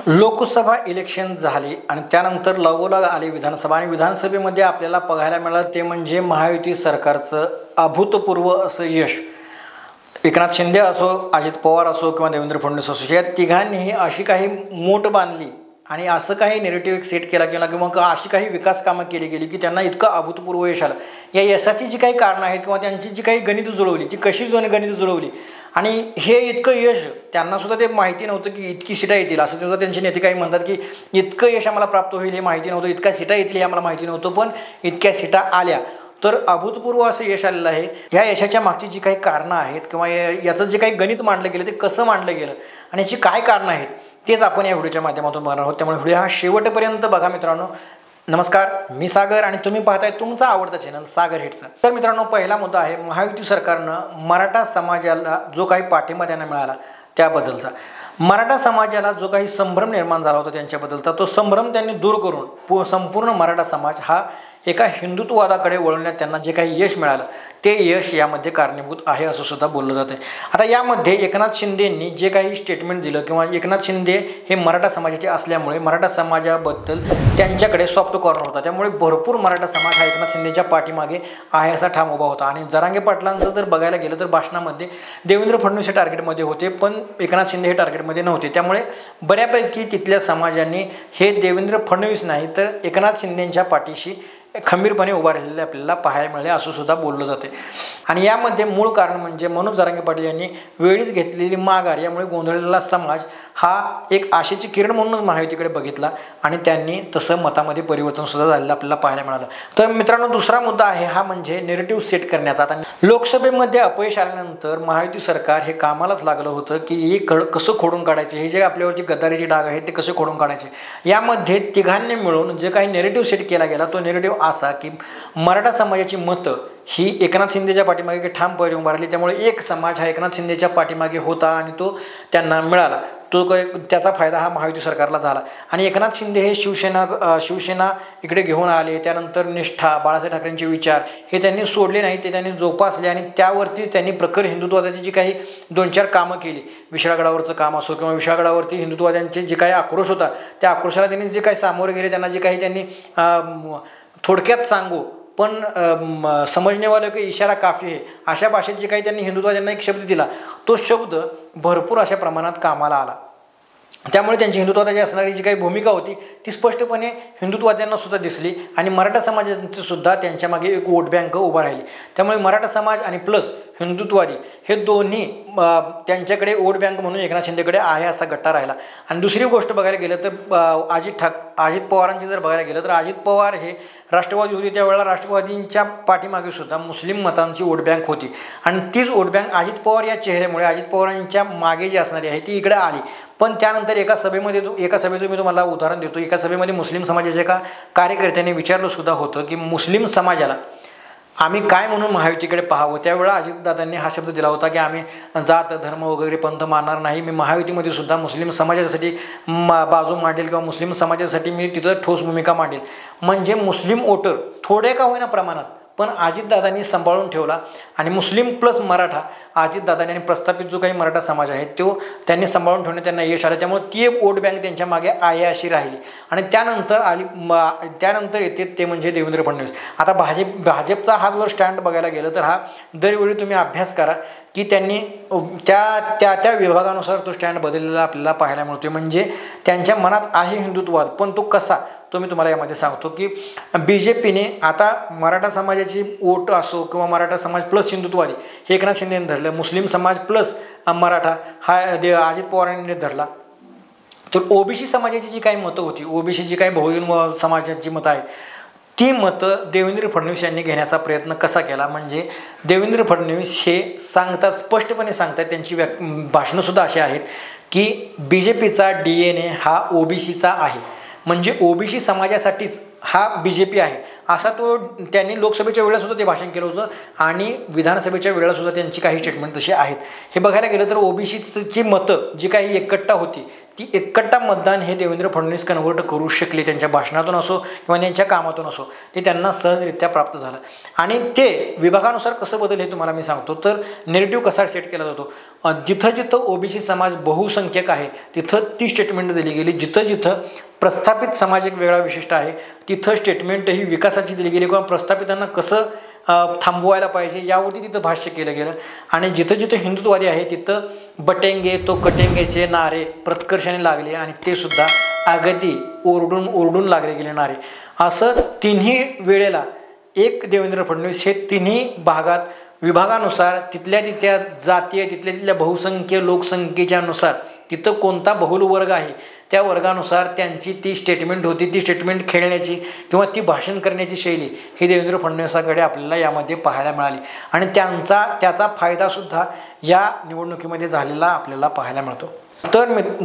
Lok Sabha election झाली आणि त्यानंतर लगोलग आली विधानसभा आणि विधानसभेमध्ये आपल्याला बघायला मिळालं ते म्हणजे महायुती सरकारचं अभूतपूर्व असं यश। एकनाथ शिंदे असो, अजित पवार असो किंवा देवेंद्र फडणवीस असो, या तिघांनीही अशी काही मोठ बांधली आणि असं काही नेरेटिव्ह सेट केला किंवा अशी काही विकास कामं केली गेली की त्यांना इतकं अभूतपूर्व यश आलं। या यशाची जी काही कारणं आहेत किंवा त्यांची जी काही गणित जुळवली ती कशी गणित जुळवली आणि हे इतकं यश त्यांना सुद्धा ते माहिती नव्हतं की इतकी सीटा येतील, असं सुद्धा त्यांचे नेते काही म्हणतात की इतकं यश आम्हाला प्राप्त होईल हे माहिती नव्हतं, इतक्या सीटा येतील हे आम्हाला माहिती नव्हतं, पण इतक्या सीटा आल्या। तर अभूतपूर्व असं यश आलेलं आहे। या यशाच्या मागची जी काही कारणं आहेत किंवा याचं जे काही गणित मांडलं गेलं ते कसं मांडलं गेलं आणि याची काय कारणं आहेत तेच आपण या व्हिडिओच्या माध्यमातून बघणार आहोत। त्यामुळे व्हिडिओ हा शेवटपर्यंत बघा मित्रांनो। नमस्कार, मी सागर आणि तुम्ही पाहताय तुमचा आवडता चॅनल सागर हिट्स। तर मित्रांनो, पहिला मुद्दा आहे महायुती सरकारनं मराठा समाजाला जो काही पाठिंबा त्यांना मिळाला त्याबद्दलचा। मराठा समाजाला जो काही संभ्रम निर्माण झाला होता त्यांच्याबद्दलचा तो संभ्रम त्यांनी दूर करून संपूर्ण मराठा समाज हा एका हिंदुत्ववादाकडे वळवण्यात त्यांना जे काही यश मिळालं ते यश यामध्ये कारणीभूत आहे असं सुद्धा बोललं जाते। आता यामध्ये एकनाथ शिंदेंनी जे काही स्टेटमेंट दिलं किंवा एकनाथ शिंदे हे मराठा समाजाचे असल्यामुळे मराठा समाजाबद्दल त्यांच्याकडे सॉफ्ट कॉर्नर होता, त्यामुळे भरपूर मराठा समाज हा एकनाथ शिंदेच्या पाठीमागे आहे असा ठाम उभा होता। आणि जरांगे पाटलांचं जर बघायला गेलं तर भाषणामध्ये देवेंद्र फडणवीस हे टार्गेटमध्ये होते पण एकनाथ शिंदे हे टार्गेटमध्ये नव्हते, त्यामुळे बऱ्यापैकी तिथल्या समाजांनी हे देवेंद्र फडणवीस नाही तर एकनाथ शिंदेंच्या पाठीशी खंबीरपणे उभा राहिलेले आपल्याला पाहायला मिळाले असं सुद्धा बोललं जाते। आणि यामध्ये मूळ कारण म्हणजे मनोज जरांगे पाटील यांनी वेळीच घेतलेली माघार यामुळे गोंधळलेला समाज हा एक आशेची किरण म्हणूनच महायुतीकडे बघितला आणि त्यांनी तसं मतामध्ये परिवर्तन सुद्धा झालेलं आपल्याला पाहायला मिळालं। तर मित्रांनो, दुसरा मुद्दा आहे हा म्हणजे नेरेटिव्ह सेट करण्याचा। आता लोकसभेमध्ये अपयश आल्यानंतर महायुती सरकार हे कामालाच लागलं होतं की हे कसं खोडून काढायचे, हे जे आपल्यावरची गद्दारीचे डाग आहेत ते कसे खोडून काढायचे। यामध्ये तिघांनी मिळून जे काही नेरेटिव्ह सेट केला गेला तो नेरेटिव्ह असा की मराठा समाजाची मतं ही एकनाथ शिंदेच्या पाठीमागे ठामपणे उभा राहिली, त्यामुळे एक समाज हा एकनाथ शिंदेच्या पाठीमागे होता आणि तो त्यांना मिळाला, त्याचा फायदा हा महायुती सरकारला झाला। आणि एकनाथ शिंदे हे शिवसेना इकडे घेऊन आले, त्यानंतर निष्ठा, बाळासाहेब ठाकरेंचे विचार हे त्यांनी सोडले नाही, ते त्यांनी जोपासले आणि त्यावरती त्यांनी प्रखर हिंदुत्वाची जी काही 2-4 कामं केली, विशाळगडावरचं काम असो किंवा विशाळगडावरती हिंदुत्वाद्यांचे जे काही आक्रोश होता त्या आक्रोशाला त्यांनी जे काही सामोरे गेले, त्यांना जे काही त्यांनी थोडक्यात सांगू पण समजणे वाले की इशारा काफी आहे अशा भाषेत जे काही त्यांनी हिंदुत्वाद्यांना एक शब्द दिला तो शब्द भरपूर अशा प्रमाणात कामाला आला। त्यामुळे त्यांची हिंदुत्वाची असणारी जी काही भूमिका होती ती स्पष्टपणे हिंदुत्वाद्यांना सुद्धा दिसली आणि मराठा समाजाचे सुद्धा त्यांच्या मागे एक वोट बँक उभा राहिली। त्यामुळे मराठा समाज आणि प्लस हिंदुत्ववादी हे दोन्ही त्यांच्याकडे वोट बँक म्हणून एकनाथ शिंदेकडे आहे असा गट्टा राहिला। आणि दुसरी गोष्ट बघायला गेलं तर अजित पवारांची जर बघायला गेलं तर अजित पवार हे राष्ट्रवादी होते, त्यावेळेला राष्ट्रवादींच्या पाठीमागे सुद्धा मुस्लिम मतांची वोट बँक होती आणि तीच वोट बँक अजित पवार या चेहऱ्यामुळे अजित पवारांच्या मागे जी असणारी आहे ती इकडे आली। पण त्यानंतर एका सभेचं मी तुम्हाला उदाहरण देतो। एका सभेमध्ये मुस्लिम समाजाच्या एका कार्यकर्त्याने विचारलं सुद्धा होतं की मुस्लिम समाजाला आम्ही काय म्हणून महायुतीकडे पाहावं। त्यावेळेला अजितदादांनी हा शब्द दिला होता की आम्ही जात धर्म वगैरे पंथ मानणार नाही, मी महायुतीमध्ये सुद्धा मुस्लिम समाजासाठी बाजू मांडेल किंवा मुस्लिम समाजासाठी मी तिथं ठोस भूमिका मांडेल। म्हणजे मुस्लिम वोटर थोडे का होईना प्रमाणात पण अजितदादांनी सांभाळून ठेवला आणि मुस्लिम प्लस मराठा अजितदादांनी प्रस्थापित जो काही मराठा समाज आहे तो त्यांनी सांभाळून ठेवण्यात त्यांना यश आलं, त्यामुळे ती एक वोट बँक त्यांच्या मागे आहे अशी राहिली। आणि त्यानंतर येते ते म्हणजे देवेंद्र फडणवीस। आता भाजपचा हा जर स्टँड बघायला गेलं तर हा दरवेळी तुम्ही अभ्यास करा की त्यांनी त्या विभागानुसार तो स्टँड बदललेला आपल्याला पाहायला मिळतो। म्हणजे त्यांच्या मनात आहे हिंदुत्ववाद पण तो कसा तो मी तुम्हाला यामध्ये सांगतो की BJPने आता मराठा समाजाची वोट असो किंवा मराठा समाज प्लस हिंदुत्ववादी हे एकनाथ शिंदेने धरलं, मुस्लिम समाज प्लस मराठा हा अजित पवारांनी धरला। तर ओबीसी समाजाची जी काही मतं होती, ओबीसी जी काही बहुजन समाजाची मतं आहेत ती मतं देवेंद्र फडणवीस यांनी घेण्याचा प्रयत्न कसा केला। म्हणजे देवेंद्र फडणवीस हे स्पष्टपणे सांगतात, त्यांची भाषणंसुद्धा अशी आहेत की BJPचा DNA हा ओबीसीचा आहे, म्हणजे ओबीसी समाजासाठीच हा BJP आहे असा तो त्यांनी लोकसभेच्या वेळेला सुद्धा ते भाषण केलं होतं आणि विधानसभेच्या वेळेला सुद्धा त्यांची काही स्टेटमेंट तशी आहेत। हे बघायला गेलं तर ओबीसीची मतं जी काही एकट्टा होती ती 1 मतदान हे देवेंद्र फडणवीस कन्व्हर्ट करू शकले, त्यांच्या भाषणातून असो किंवा त्यांच्या कामातून असो, ते त्यांना सहजरित्या प्राप्त झालं. आणि ते विभागानुसार कसं बदल हे तुम्हाला मी सांगतो. तर नेरेटिव्ह कसा सेट केला जातो, जिथं जिथं ओबीसी समाज बहुसंख्यक आहे तिथं ती स्टेटमेंट दिली गेली, जिथं जिथं प्रस्थापित समाज एक वेगळा विशिष्ट आहे तिथं स्टेटमेंट ही विकासाची दिली गेली किंवा प्रस्थापितांना कसं थांबवायला पाहिजे यावरती तिथं भाष्य केलं गेलं. आणि जिथं जिथं हिंदुत्ववादी आहे तिथं बटेंगे तो कटेंगेचे नारे प्रत्कर्षाने लागले आणि ते सुद्धा अगदी ओरडून ओरडून लागले गेले नारे. असं तिन्ही वेळेला एक देवेंद्र फडणवीस हे तिन्ही भागात विभागानुसार तिथल्या तिथल्या जातीय तिथल्या तिथल्या बहुसंख्य लोकसंख्येच्या नुसार तिथं कोणता बहुल वर्ग आहे त्या वर्गानुसार त्यांची ती स्टेटमेंट होती. ती स्टेटमेंट खेळण्याची किंवा ती भाषण करण्याची शैली ही देवेंद्र फडणवीसाकडे आपल्याला यामध्ये पाहायला मिळाली आणि त्याचा फायदासुद्धा या निवडणुकीमध्ये झालेला आपल्याला पाहायला मिळतो.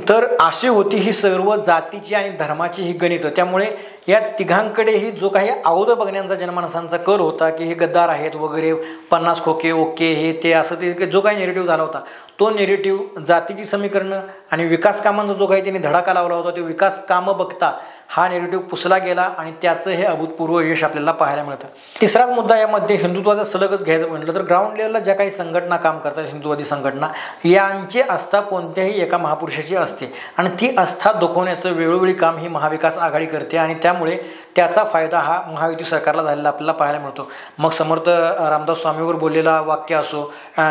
तर अशी होती ही सर्व जातीची आणि धर्माची ही गणितं. त्यामुळे या तिघांकडेही जो काही अवध बघण्याचा जनमानसांचा कल होता की हे गद्दार आहेत वगैरे 50 खोके ओके हे ते असं ते जो काही नेरेटिव्ह झाला होता तो नेरेटिव्ह जातीची समीकरणं आणि विकास कामांचा जो काही त्यांनी धडाका लावला होता ते विकास कामं बघता हा नेरेटिव्ह पुसला गेला आणि त्याचं हे अभूतपूर्व यश आपल्याला पाहायला मिळतं. तिसराच मुद्दा यामध्ये हिंदुत्वाचा सलगच घ्यायचं म्हटलं तर ग्राउंड लेवलला ज्या काही संघटना काम करतात हिंदुत्ववादी संघटना यांची आस्था कोणत्याही एका महापुरुषाची असते आणि ती आस्था दुखवण्याचं वेळोवेळी काम ही महाविकास आघाडी करते आणि त्यामुळे त्याचा फायदा हा महायुती सरकारला झालेला आपल्याला पाहायला मिळतो. मग समर्थ रामदास स्वामीवर बोललेला वाक्य असो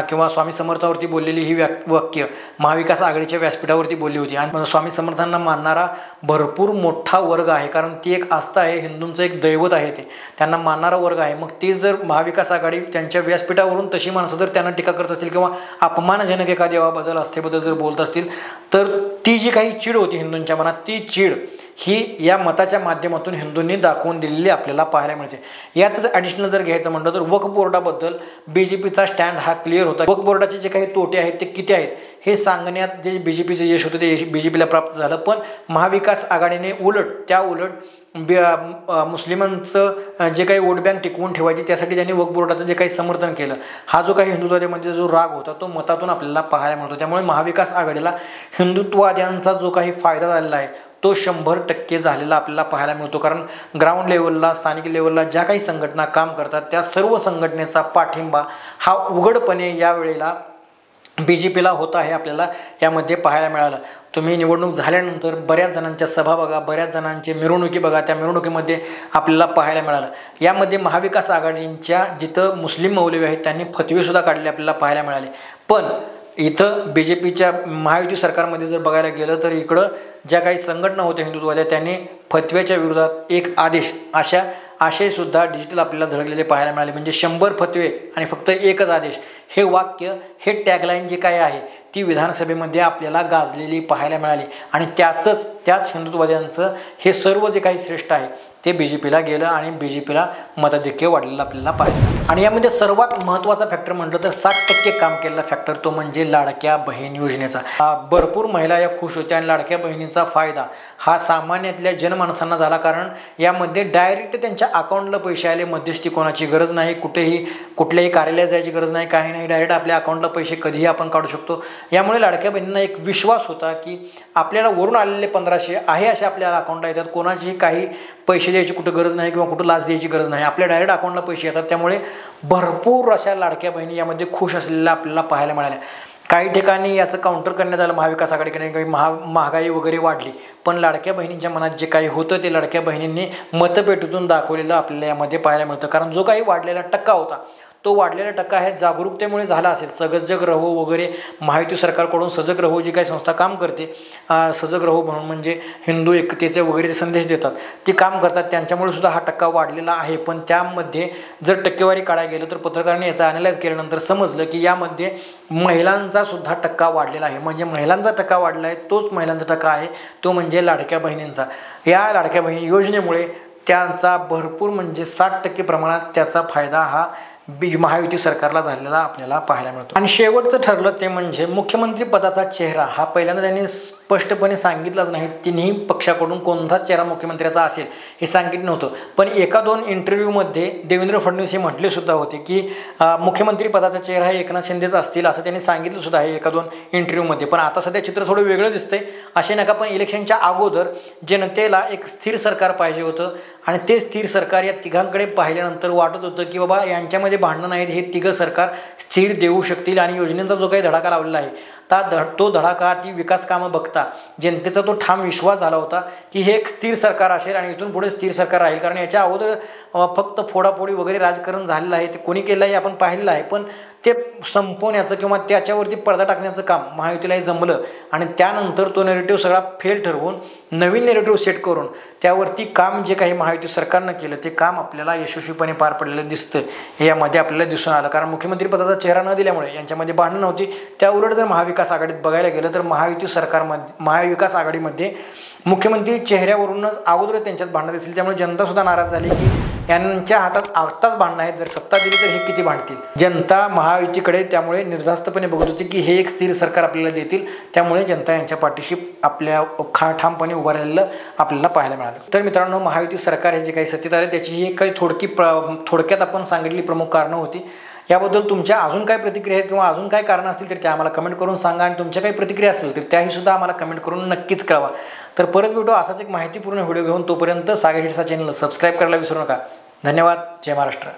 किंवा स्वामी समर्थावरती बोललेली ही वाक्य महाविकास आघाडीच्या व्यासपीठावरती बोलली होती आणि स्वामी समर्थांना मानणारा भरपूर मोठा वर्ग आहे कारण ती एक आस्था आहे, हिंदूंचं एक दैवत आहे, ते त्यांना मानणारा वर्ग आहे. मग ते जर महाविकास आघाडी त्यांच्या व्यासपीठावरून तशी माणसं जर त्यांना टीका करत असतील किंवा अपमानजनक एका देवाबद्दल आस्थेबद्दल जर बोलत असतील तर ती जी काही चीड होती हिंदूंच्या मनात ती चीड ही या मताच्या माध्यमातून हिंदूंनी दाखवून दिलेली आपल्याला पाहायला मिळते. यातच ॲडिशनल जर घ्यायचं म्हटलं तर वक्फ बोर्डाबद्दल BJPचा स्टँड हा क्लिअर होता. वक्फ बोर्डाचे जे काही तोटे आहेत ते किती आहेत हे सांगण्यात जे BJPचं यश होतं ते यश BJPला प्राप्त झालं. पण महाविकास आघाडीने त्या उलट मुस्लिमांचं जे काही वोट बँक टिकवून ठेवायची त्यासाठी त्यांनी वक्फ बोर्डाचं जे काही समर्थन केलं हा जो काही हिंदुत्वाद्यामध्ये जो राग होता तो मतातून आपल्याला पाहायला मिळतो. त्यामुळे महाविकास आघाडीला हिंदुत्ववाद्यांचा जो काही फायदा झालेला आहे तो 100% झालेला आपल्याला पाहायला मिळतो. कारण ग्राउंड लेवलला स्थानिक लेवलला ज्या काही संघटना काम करतात त्या सर्व संघटनेचा पाठिंबा हा उघडपणे यावेळेला BJPला होता हे आपल्याला यामध्ये पाहायला मिळालं. तुम्ही निवडणूक झाल्यानंतर बऱ्याच जणांच्या सभा बघा, बऱ्याच जणांचे मिरवणुकी बघा, त्या मिरवणुकीमध्ये आपल्याला पाहायला मिळालं. यामध्ये महाविकास आघाडींच्या जिथं मुस्लिम मौलवी आहेत त्यांनी फतवेसुद्धा काढले आपल्याला पाहायला मिळाले. पण इथं BJPच्या महायुती सरकारमध्ये जर बघायला गेलं तर इकडं ज्या काही संघटना होत्या हिंदुत्वाच्या त्यांनी फतव्याच्या विरोधात एक आदेश अशा आशयसुद्धा डिजिटल आपल्याला झळकलेले पाहायला मिळाले. म्हणजे 100 फतवे आणि फक्त एकच आदेश हे वाक्य हे टॅगलाईन जे काय आहे ती विधानसभेमध्ये आपल्याला गाजलेली पाहायला मिळाली आणि त्याच हिंदुत्ववाद्यांचं हे सर्व जे काही श्रेष्ठ आहे ते BJPला गेलं आणि BJPला मताधिक्य वाढलेलं आपल्याला पाहिजे. आणि यामध्ये सर्वात महत्त्वाचा फॅक्टर म्हटलं तर 60% काम केलेला फॅक्टर तो म्हणजे लाडक्या बहीण योजनेचा. भरपूर महिला या खुश होत्या आणि लाडक्या बहिणींचा फायदा हा सामान्यातल्या जनमानसांना झाला. कारण यामध्ये डायरेक्ट त्यांच्या अकाउंटला पैसे आले, मध्यस्थी कोणाची गरज नाही, कुठल्याही कार्यालयात जायची गरज नाही, काही नाही, डायरेक्ट आपल्या अकाउंटला पैसे कधीही आपण काढू शकतो. यामुळे लाडक्या बहिणींना एक विश्वास होता की आपल्याला वरून आलेले 1500 आहे असे आपल्याला अकाउंटला येतात, कोणाची काही पैसे द्यायची कुठं गरज नाही किंवा कुठं लाच द्यायची गरज नाही, आपल्या डायरेक्ट अकाउंटला पैसे येतात. त्यामुळे भरपूर अशा लाडक्या बहिणी यामध्ये खुश असलेल्या आपल्याला पाहायला मिळाल्या. काही ठिकाणी याचं काउंटर करण्यात आलं महाविकास आघाडीकडे, काही महागाई वगैरे वाढली, पण लाडक्या बहिणींच्या मनात जे काही होतं ते लाडक्या बहिणींनी मतपेटीतून दाखवलेलं आपल्याला यामध्ये पाहायला मिळतं. कारण जो काही वाढलेला टक्का होता तो वाढलेला टक्का आहे जागरूकतेमुळे झाला असेल. सजग रहो वगैरे महायुती सरकारकडून सजग रहो जी काही संस्था काम करते, सजग रहो म्हणून म्हणजे हिंदू एकतेचे वगैरे संदेश देतात ती काम करतात, त्यांच्यामुळे सुद्धा हा टक्का वाढलेला आहे. पण त्यामध्ये जर टक्केवारी काढायला गेलं तर पत्रकारांनी याचा ॲनालाइज केल्यानंतर समजलं की यामध्ये महिलांचा सुद्धा टक्का वाढलेला आहे. म्हणजे महिलांचा टक्का वाढला आहे तोच महिलांचा टक्का आहे तो म्हणजे लाडक्या बहिणींचा. या लाडक्या बहिणी योजनेमुळे त्यांचा भरपूर म्हणजे 60% प्रमाणात त्याचा फायदा हा महायुती सरकारला झालेला आपल्याला पाहायला मिळतो। आणि शेवटचं ठरलं ते म्हणजे मुख्यमंत्री पदाचा चेहरा हा पहिल्यांदा त्यांनी स्पष्टपणे सांगितलाच नाही, तिन्ही पक्षाकडून कोणता चेहरा मुख्यमंत्र्याचा असेल हे सांगितलं नव्हतं। पण एका दोन इंटरव्ह्यूमध्ये देवेंद्र फडणवीस हे म्हटले सुद्धा होते की मुख्यमंत्री पदाचा चेहरा हे एकनाथ शिंदेच असतील असं त्यांनी सांगितलं सुद्धा आहे एका दोन इंटरव्ह्यूमध्ये। पण आता सध्या चित्र थोडं वेगळं दिसतंय। असे नका, पण इलेक्शनच्या अगोदर जनतेला एक स्थिर सरकार पाहिजे होतं आणि ते स्थिर सरकार या तिघांकडे पाहिल्यानंतर वाटत होतं की बाबा यांच्यामध्ये भांडणं नाहीत, हे तिघं सरकार स्थिर देऊ शकतील आणि योजनेचा जो काही धडाका लावलेला आहे तो धडाका ती विकास कामं बघता जनतेचा तो ठाम विश्वास झाला होता की हे एक स्थिर सरकार असेल आणि इथून पुढे स्थिर सरकार राहील। कारण याच्या अगोदर फक्त फोडाफोडी वगैरे राजकारण झालेलं आहे, ते कोणी केलं आहे आपण पाहिलेलं आहे, पण ते संपवण्याचं किंवा त्याच्यावरती पडदा टाकण्याचं काम महायुतीलाही जमलं आणि त्यानंतर तो नेरेटिव्ह सगळा फेल ठरवून नवीन नेरेटिव्ह सेट करून त्यावरती काम जे काही महायुती सरकारनं केलं ते काम आपल्याला यशस्वीपणे पार पडलेलं दिसतं हे यामध्ये आपल्याला दिसून आलं। कारण मुख्यमंत्री पदाचा चेहरा न दिल्यामुळे यांच्यामध्ये भांडणं नव्हती। त्या उलट जर महाविकास आघाडीत बघायला गेलं तर महाविकास आघाडीमध्ये मुख्यमंत्री चेहऱ्यावरूनच अगोदर त्यांच्यात भांडणं दिसली, त्यामुळे जनता सुद्धा नाराज झाली की यांच्या हातात आत्ताच भांडणं आहेत, जर सत्ता दिली तर हे किती भांडतील। जनता महायुतीकडे त्यामुळे निर्धास्तपणे बघत होती की हे एक स्थिर सरकार आपल्याला देतील, त्यामुळे जनता यांच्या पाठीशी आपल्या ठामपणे उभा राहिलेलं आपल्याला पाहायला मिळालं। तर मित्रांनो, महायुती सरकार हे जे काही सत्तेत आले त्याची ही काही थोडक्यात आपण सांगितली प्रमुख कारणं होती। याबद्दल तुमच्या अजून काय प्रतिक्रिया आहेत किंवा अजून काय कारणं असतील तर त्या आम्हाला कमेंट करून सांगा आणि तुमच्या काही प्रतिक्रिया असतील तर त्याही सुद्धा आम्हाला कमेंट करून नक्कीच कळवा। तर परत भेटू असाच एक माहितीपूर्ण व्हिडिओ घेऊन, तोपर्यंत सागर हिट्सचा चॅनल सबस्क्राईब करायला विसरू नका। धन्यवाद। जय महाराष्ट्र।